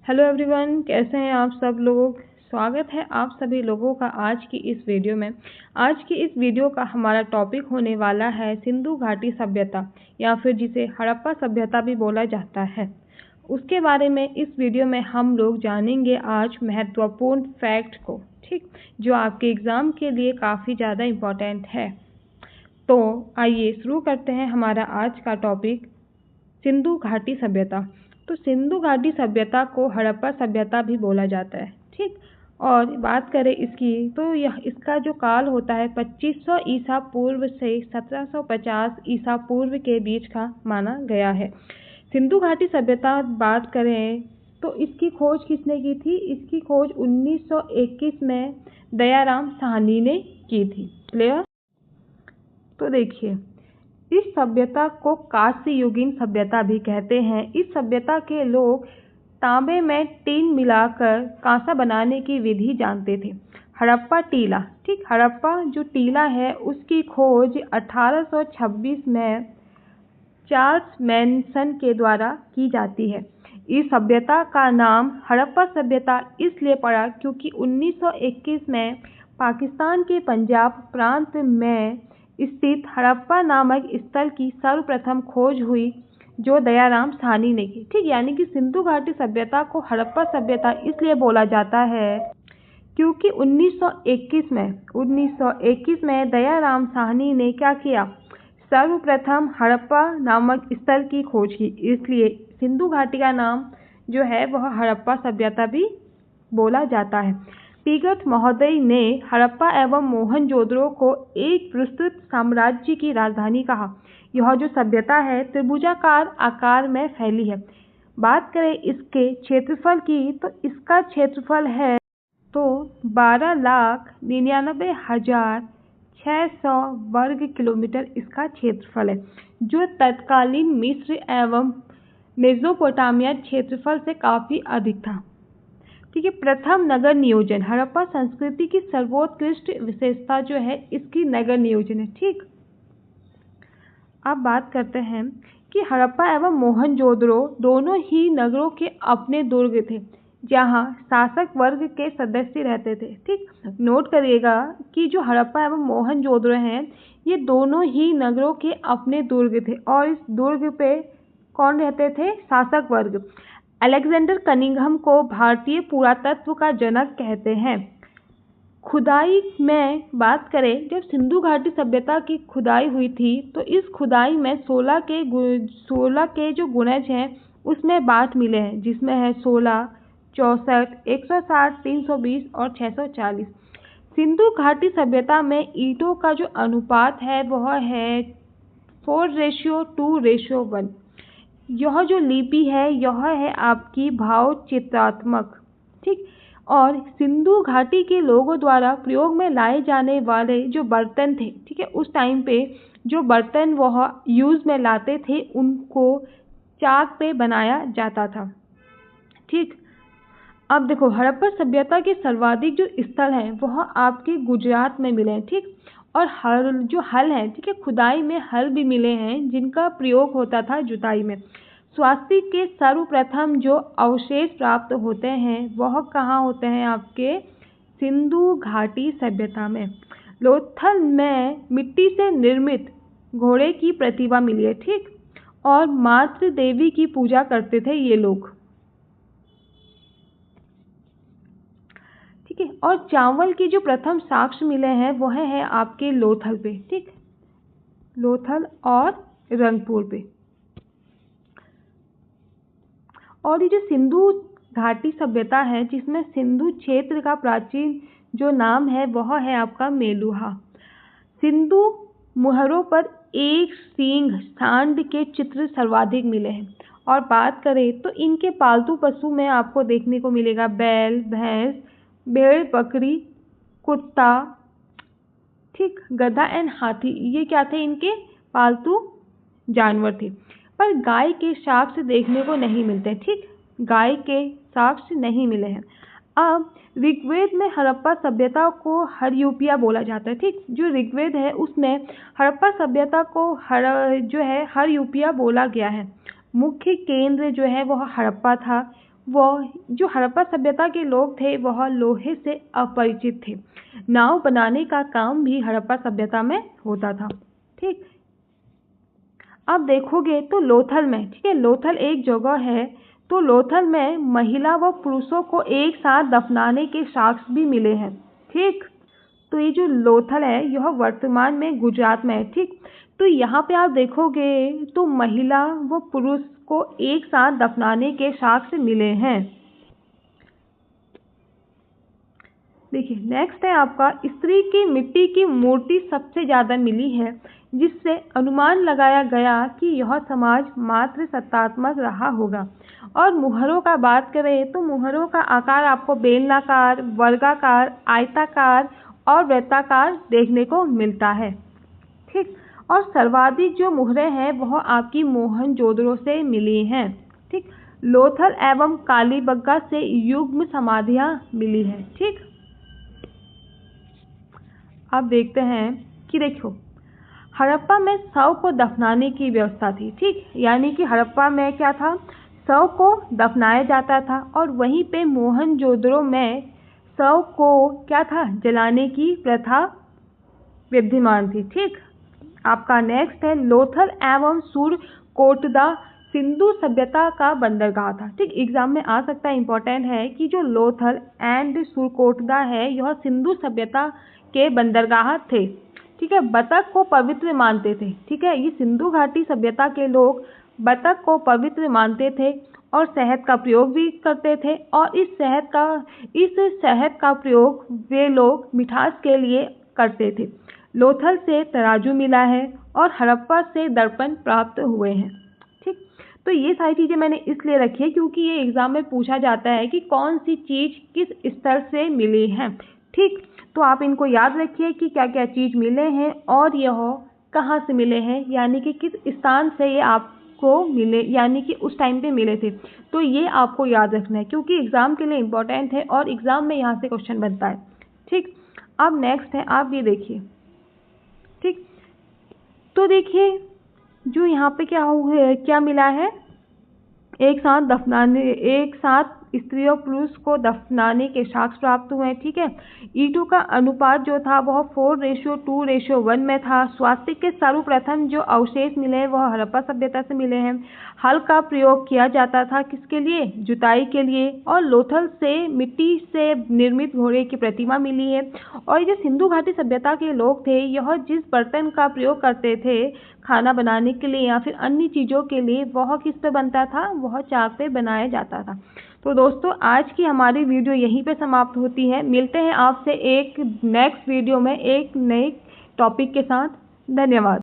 Hello everyone, कैसे हैं आप सब लोग। स्वागत है आप सभी लोगों का आज की इस वीडियो में। आज की इस वीडियो का हमारा टॉपिक होने वाला है सिंधु घाटी सभ्यता या फिर जिसे हड़प्पा सभ्यता भी बोला जाता है। उसके बारे में इस वीडियो में हम लोग जानेंगे आज महत्वपूर्ण फैक्ट को, ठीक, जो आपके एग्ज़ाम के लिए काफ़ी ज़्यादा इम्पोर्टेंट है। तो आइए शुरू करते हैं हमारा आज का टॉपिक, सिंधु घाटी सभ्यता। तो सिंधु घाटी सभ्यता को हड़प्पा सभ्यता भी बोला जाता है, ठीक। और बात करें इसकी तो इसका जो काल होता है 2500 ईसा पूर्व से 1750 ईसा पूर्व के बीच का माना गया है। सिंधु घाटी सभ्यता बात करें तो इसकी खोज किसने की थी? इसकी खोज 1921 में दयाराम साहनी ने की थी। क्लियर? तो देखिए, इस सभ्यता को कांस्य युगीन सभ्यता भी कहते हैं। इस सभ्यता के लोग तांबे में टीन मिलाकर कांसा बनाने की विधि जानते थे। हड़प्पा टीला, ठीक, हड़प्पा जो टीला है उसकी खोज 1826 में चार्ल्स मैनसन के द्वारा की जाती है। इस सभ्यता का नाम हड़प्पा सभ्यता इसलिए पड़ा क्योंकि 1921 में पाकिस्तान के पंजाब प्रांत में स्थित हड़प्पा नामक स्थल की सर्वप्रथम खोज हुई जो दयाराम साहनी ने की, ठीक। यानी कि सिंधु घाटी सभ्यता को हड़प्पा सभ्यता इसलिए बोला जाता है क्योंकि 1921 में दयाराम साहनी ने क्या किया? सर्वप्रथम हड़प्पा नामक स्थल की खोज की, इसलिए सिंधु घाटी का नाम जो है वह हड़प्पा सभ्यता भी बोला जाता है। पिगत महोदय ने हड़प्पा एवं मोहनजोदड़ो को एक विस्तृत साम्राज्य की राजधानी कहा। यह जो सभ्यता है त्रिभुजाकार आकार में फैली है। बात करें इसके क्षेत्रफल की तो इसका क्षेत्रफल है तो 12,99,600 वर्ग किलोमीटर इसका क्षेत्रफल है, जो तत्कालीन मिस्र एवं मेसोपोटामिया क्षेत्रफल से काफ़ी अधिक था, ठीक है। प्रथम नगर नियोजन, हड़प्पा संस्कृति की सर्वोत्कृष्ट विशेषता जो है इसकी नगर नियोजन है, ठीक। अब बात करते हैं कि हड़प्पा एवं मोहनजोदड़ो दोनों ही नगरों के अपने दुर्ग थे जहां शासक वर्ग के सदस्य रहते थे, ठीक। नोट करिएगा कि जो हड़प्पा एवं मोहनजोदड़ो हैं ये दोनों ही नगरों के अपने दुर्ग थे और इस दुर्ग पे कौन रहते थे? शासक वर्ग। अलेक्जेंडर कनिंघम को भारतीय पुरातत्व का जनक कहते हैं। खुदाई में बात करें, जब सिंधु घाटी सभ्यता की खुदाई हुई थी तो इस खुदाई में 16 के जो गुणज हैं उसमें बाँट मिले हैं, जिसमें है 16, 64, 160, 320 और 640। सिंधु घाटी सभ्यता में ईंटों का जो अनुपात है वह है 4:2:1। यह जो लिपि है यह है आपकी भाव चित्रात्मक, ठीक। और सिंधु घाटी के लोगों द्वारा प्रयोग में लाए जाने वाले जो बर्तन थे, ठीक है, उस टाइम पे जो बर्तन वह यूज़ में लाते थे उनको चाक पे बनाया जाता था, ठीक। अब देखो, हड़प्पा सभ्यता के सर्वाधिक जो स्थल हैं वह आपके गुजरात में मिले हैं, ठीक। और हल है, ठीक है, खुदाई में हल भी मिले हैं जिनका प्रयोग होता था जुताई में। स्वास्थ्य के सर्वप्रथम जो अवशेष प्राप्त होते हैं वह कहाँ होते हैं? आपके सिंधु घाटी सभ्यता में। लोथल में मिट्टी से निर्मित घोड़े की प्रतिमा मिली है, ठीक। और मातृ देवी की पूजा करते थे ये लोग, ठीक है। और चावल की जो प्रथम साक्ष्य मिले हैं वह है आपके लोथल पे, ठीक, लोथल और रंगपुर पे। और ये जो सिंधु घाटी सभ्यता है जिसमें सिंधु क्षेत्र का प्राचीन जो नाम है वह है आपका मेलुहा। सिंधु मुहरों पर एक सींग सांड के चित्र सर्वाधिक मिले हैं। और बात करें तो इनके पालतू पशु में आपको देखने को मिलेगा बैल, भैंस, भेड़, बकरी, कुत्ता, ठीक, गधा एंड हाथी। ये क्या थे? इनके पालतू जानवर थे। पर गाय के साक्ष्य देखने को नहीं मिलते, ठीक, गाय के साक्ष्य नहीं मिले हैं। अब ऋग्वेद में हड़प्पा सभ्यता को हरयूपिया बोला जाता है, ठीक। जो ऋग्वेद है उसमें हड़प्पा सभ्यता को हरयूपिया बोला गया है। मुख्य केंद्र जो है वह हड़प्पा था। वह जो हड़प्पा सभ्यता के लोग थे वह लोहे से अपरिचित थे। नाव बनाने का काम भी हड़प्पा सभ्यता में होता था। ठीक, अब देखोगे तो लोथल में, ठीक है, लोथल एक जगह है, तो लोथल में महिला व पुरुषों को एक साथ दफनाने के साक्ष्य भी मिले हैं। ठीक, तो ये जो लोथल है यह वर्तमान में गुजरात में है। ठीक, तो यहाँ पे आप देखोगे तो महिला व पुरुष को एक साथ दफनाने के साक्ष्य मिले हैं। देखिए नेक्स्ट है आपका, स्त्री की मिट्टी की मूर्ति सबसे ज़्यादा मिली है, जिससे अनुमान लगाया गया कि यह समाज मात्र सत्तात्मक रहा होगा। और मुहरों का बात करें तो मुहरों का आकार आपको बेलनाकार, वर्गाकार, आयताकार और वृत्ताकार देखने को मिलता है। ठीक, और सर्वाधिक जो मुहरें हैं वह आपकी मोहनजोदड़ो से मिली हैं। ठीक, लोथल एवं कालीबंगा से युग्म समाधियाँ मिली हैं। ठीक, अब देखते हैं कि देखो हड़प्पा में शव को दफनाने की व्यवस्था थी। ठीक, यानी कि हड़प्पा में क्या था, शव को दफनाया जाता था, और वहीं पे मोहनजोदड़ो में शव को क्या था, जलाने की प्रथा विद्यमान थी। ठीक, आपका नेक्स्ट है लोथल एवं सुरकोटदा सिंधु सभ्यता का बंदरगाह था। ठीक, एग्जाम में आ सकता है, इंपॉर्टेंट है कि जो लोथल एंड सुरकोटदा है यह सिंधु सभ्यता के बंदरगाह थे। ठीक है, बतख को पवित्र मानते थे। ठीक है, ये सिंधु घाटी सभ्यता के लोग बतख को पवित्र मानते थे और शहद का प्रयोग भी करते थे, और इस शहद का प्रयोग वे लोग मिठास के लिए करते थे। लोथल से तराजू मिला है और हड़प्पा से दर्पण प्राप्त हुए हैं। ठीक, तो ये सारी चीज़ें मैंने इसलिए रखी है क्योंकि ये एग्जाम में पूछा जाता है कि कौन सी चीज़ किस स्तर से मिली है। ठीक, तो आप इनको याद रखिए कि क्या क्या चीज़ मिले हैं और यह कहाँ से मिले हैं, यानी कि किस स्थान से ये आपको मिले, यानी कि उस टाइम पे मिले थे। तो ये आपको याद रखना है क्योंकि एग्ज़ाम के लिए इम्पोर्टेंट है और एग्ज़ाम में यहाँ से क्वेश्चन बनता है। ठीक, अब नेक्स्ट है, आप ये देखिए। ठीक, तो देखिए जो यहाँ पे क्या मिला है, एक साथ स्त्री और पुरुष को दफनाने के साक्ष्य प्राप्त हुए हैं। ठीक है, ईंटों का अनुपात जो था वह 4:2:1 में था। स्वास्तिक के सर्वप्रथम जो अवशेष मिले हैं वह हड़प्पा सभ्यता से मिले हैं। हल का प्रयोग किया जाता था किसके लिए, जुताई के लिए, और लोथल से मिट्टी से निर्मित घोड़े की प्रतिमा मिली है। और जो सिंधु घाटी सभ्यता के लोग थे यह जिस बर्तन का प्रयोग करते थे खाना बनाने के लिए या फिर अन्य चीज़ों के लिए, वह किस पे बनता था, वह चाक पे बनाया जाता था। तो दोस्तों आज की हमारी वीडियो यहीं पे समाप्त होती है। मिलते हैं आपसे एक नेक्स्ट वीडियो में एक नए टॉपिक के साथ। धन्यवाद।